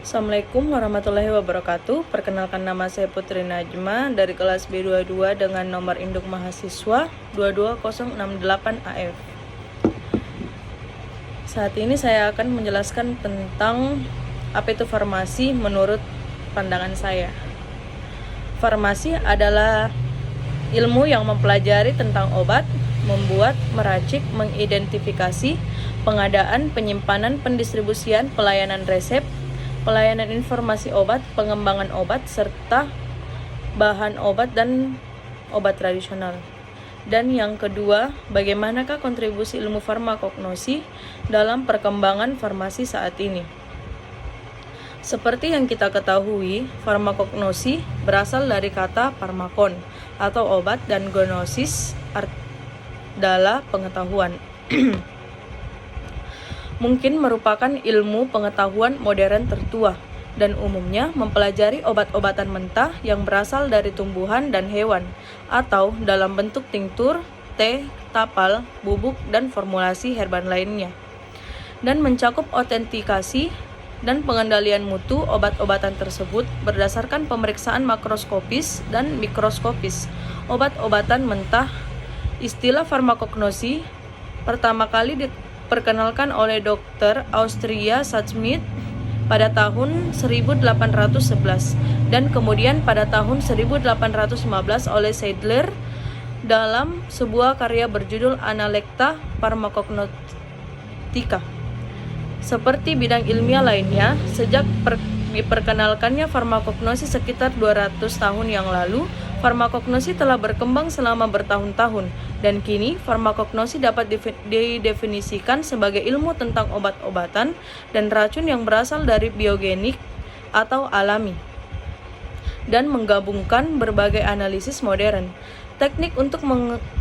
Assalamualaikum warahmatullahi wabarakatuh. Perkenalkan, nama saya Putri Najma dari kelas B22 dengan nomor induk mahasiswa 22068AF. Saat ini saya akan menjelaskan tentang apa itu farmasi menurut pandangan saya. Farmasi adalah ilmu yang mempelajari tentang obat, membuat, meracik, mengidentifikasi, pengadaan, penyimpanan, pendistribusian, pelayanan resep, pelayanan informasi obat, pengembangan obat, serta bahan obat dan obat tradisional. Dan yang kedua, bagaimanakah kontribusi ilmu farmakognosi dalam perkembangan farmasi saat ini? Seperti yang kita ketahui, farmakognosi berasal dari kata farmakon atau obat dan gnosis adalah pengetahuan. Mungkin merupakan ilmu pengetahuan modern tertua dan umumnya mempelajari obat-obatan mentah yang berasal dari tumbuhan dan hewan atau dalam bentuk tinktur, teh, tapal, bubuk, dan formulasi herban lainnya, dan mencakup autentikasi dan pengendalian mutu obat-obatan tersebut berdasarkan pemeriksaan makroskopis dan mikroskopis obat-obatan mentah. Istilah farmakognosi pertama kali diperkenalkan oleh Dr. Austria Schmidt pada tahun 1811 dan kemudian pada tahun 1815 oleh Seidler dalam sebuah karya berjudul Analecta Pharmacognostica. Seperti bidang ilmiah lainnya, sejak diperkenalkannya farmakognosi sekitar 200 tahun yang lalu, farmakognosi telah berkembang selama bertahun-tahun, dan kini farmakognosi dapat didefinisikan sebagai ilmu tentang obat-obatan dan racun yang berasal dari biogenik atau alami, dan menggabungkan berbagai analisis modern, teknik untuk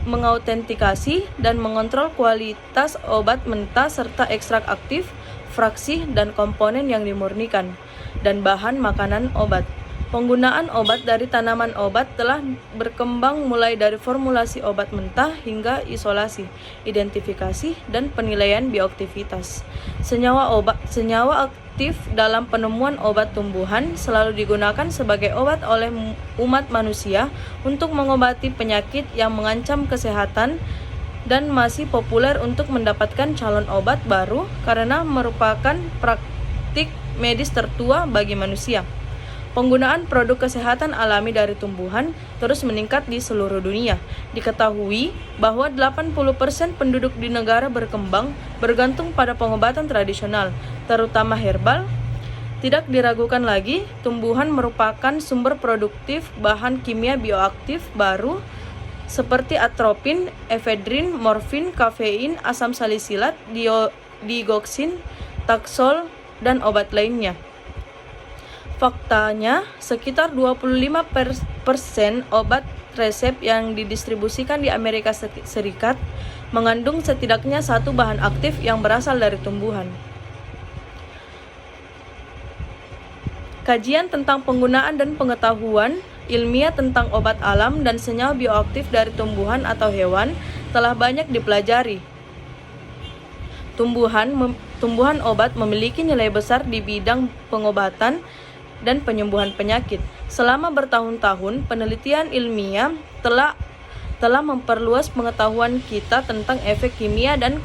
mengautentikasi dan mengontrol kualitas obat mentah serta ekstrak aktif, fraksi, dan komponen yang dimurnikan, dan bahan makanan obat. Penggunaan obat dari tanaman obat telah berkembang mulai dari formulasi obat mentah hingga isolasi, identifikasi, dan penilaian bioaktivitas. Senyawa aktif dalam penemuan obat tumbuhan selalu digunakan sebagai obat oleh umat manusia untuk mengobati penyakit yang mengancam kesehatan dan masih populer untuk mendapatkan calon obat baru karena merupakan praktik medis tertua bagi manusia. Penggunaan produk kesehatan alami dari tumbuhan terus meningkat di seluruh dunia. Diketahui bahwa 80% penduduk di negara berkembang bergantung pada pengobatan tradisional, terutama herbal. Tidak diragukan lagi, tumbuhan merupakan sumber produktif bahan kimia bioaktif baru seperti atropin, efedrin, morfin, kafein, asam salisilat, digoksin, taksol, dan obat lainnya. Faktanya, sekitar 25% obat resep yang didistribusikan di Amerika Serikat mengandung setidaknya satu bahan aktif yang berasal dari tumbuhan. Kajian tentang penggunaan dan pengetahuan ilmiah tentang obat alam dan senyawa bioaktif dari tumbuhan atau hewan telah banyak dipelajari. Tumbuhan obat memiliki nilai besar di bidang pengobatan dan penyembuhan penyakit. Selama bertahun-tahun, penelitian ilmiah telah memperluas pengetahuan kita tentang efek kimia dan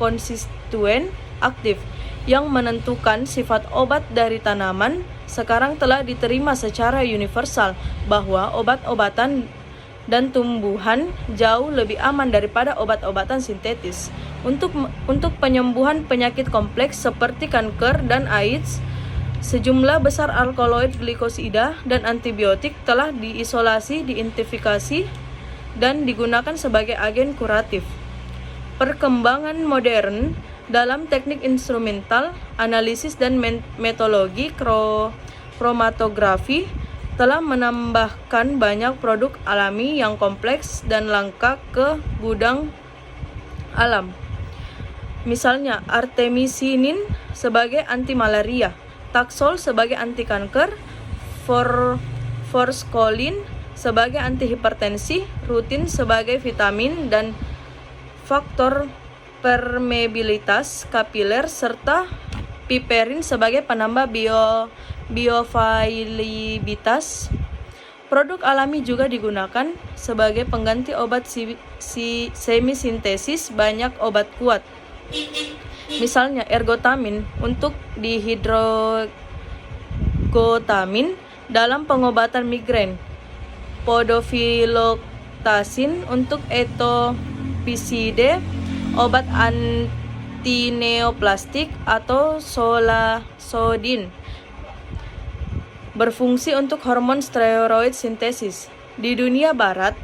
konstituen aktif yang menentukan sifat obat dari tanaman. Sekarang telah diterima secara universal bahwa obat-obatan dan tumbuhan jauh lebih aman daripada obat-obatan sintetis. Untuk penyembuhan penyakit kompleks seperti kanker dan AIDS, sejumlah besar alkaloid glikosida dan antibiotik telah diisolasi, diidentifikasi, dan digunakan sebagai agen kuratif. Perkembangan modern dalam teknik instrumental, analisis, dan metodologi kromatografi telah menambahkan banyak produk alami yang kompleks dan langka ke gudang alam. Misalnya, artemisinin sebagai anti malaria, taksol sebagai anti kanker, forskolin sebagai anti hipertensi, rutin sebagai vitamin dan faktor permeabilitas kapiler, serta piperin sebagai penambah bioavailabilitas. Produk alami juga digunakan sebagai pengganti obat semi-sintesis banyak obat kuat. Misalnya ergotamin untuk dihidrogotamin dalam pengobatan migrain, podofiloktasin untuk etopiside, obat antineoplastik, atau solasodin berfungsi untuk hormon steroid sintesis. Di dunia barat,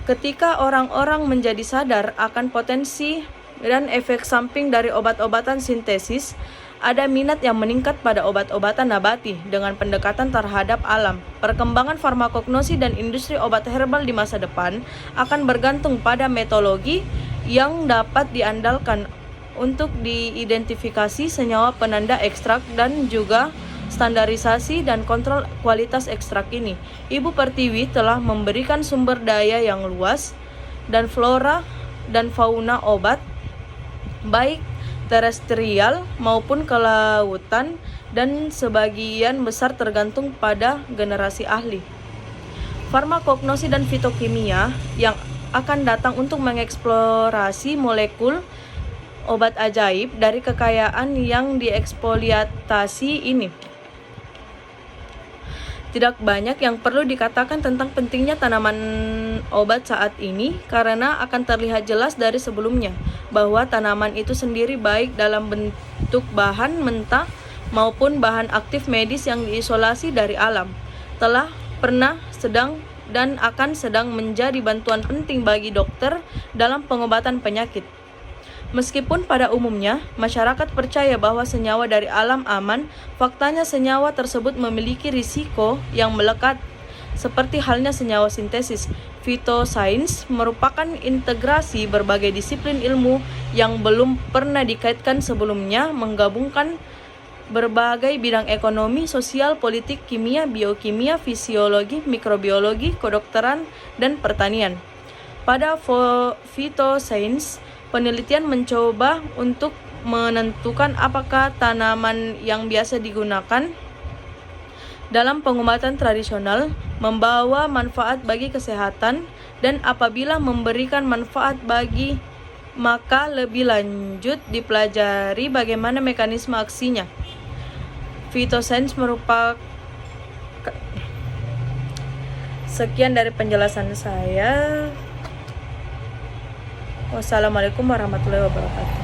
ketika orang-orang menjadi sadar akan potensi dan efek samping dari obat-obatan sintesis, ada minat yang meningkat pada obat-obatan nabati dengan pendekatan terhadap alam. Perkembangan farmakognosi dan industri obat herbal di masa depan akan bergantung pada metodologi yang dapat diandalkan untuk diidentifikasi senyawa penanda ekstrak dan juga standarisasi dan kontrol kualitas ekstrak ini. Ibu Pertiwi telah memberikan sumber daya yang luas dan flora dan fauna obat, baik terestrial maupun kelautan, dan sebagian besar tergantung pada generasi ahli. Farmakognosi dan fitokimia yang akan datang untuk mengeksplorasi molekul obat ajaib dari kekayaan yang dieksploitasi ini. Tidak banyak yang perlu dikatakan tentang pentingnya tanaman obat saat ini karena akan terlihat jelas dari sebelumnya bahwa tanaman itu sendiri baik dalam bentuk bahan mentah maupun bahan aktif medis yang diisolasi dari alam telah pernah sedang dan akan sedang menjadi bantuan penting bagi dokter dalam pengobatan penyakit. Meskipun pada umumnya masyarakat percaya bahwa senyawa dari alam aman, faktanya senyawa tersebut memiliki risiko yang melekat. Seperti halnya senyawa sintesis, phytoscience merupakan integrasi berbagai disiplin ilmu yang belum pernah dikaitkan sebelumnya, menggabungkan berbagai bidang ekonomi, sosial, politik, kimia, biokimia, fisiologi, mikrobiologi, kedokteran, dan pertanian. Pada phytoscience, penelitian mencoba untuk menentukan apakah tanaman yang biasa digunakan dalam pengobatan tradisional membawa manfaat bagi kesehatan, dan apabila memberikan manfaat bagi, maka lebih lanjut dipelajari bagaimana mekanisme aksinya. Phytoscience merupakan sekian dari penjelasan saya. Wassalamualaikum warahmatullahi wabarakatuh.